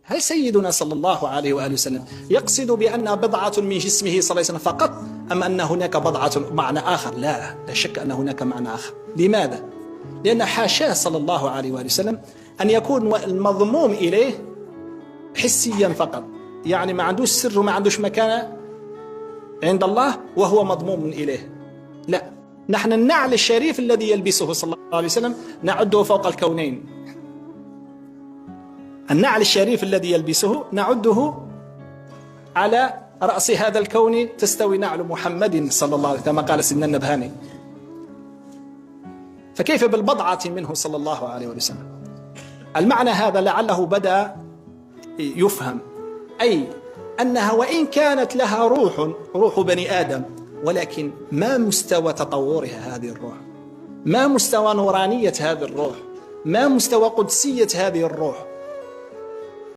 هل سيدنا صلى الله عليه وآله وسلم يقصد بأن بضعة من جسمه صلى الله عليه وسلم فقط، أم أن هناك بضعة معنى آخر؟ لا شك أن هناك معنى آخر. لماذا؟ لأن حاشاه صلى الله عليه وآله وسلم أن يكون المضموم إليه حسيا فقط، يعني ما عندوش سر وما عندوش مكانة عند الله وهو مضموم إليه. لا، نحن النعل الشريف الذي يلبسه صلى الله عليه وسلم نعده فوق الكونين. النعل الشريف الذي يلبسه نعده على رأس هذا الكون تستوي نعل محمد صلى الله عليه وسلم كما قال سيدنا النبهاني. فكيف بالبضعة منه صلى الله عليه وسلم؟ المعنى هذا لعله بدأ يفهم، أي أنها وإن كانت لها روح بني آدم، ولكن ما مستوى تطورها هذه الروح؟ ما مستوى نورانية هذه الروح؟ ما مستوى قدسية هذه الروح؟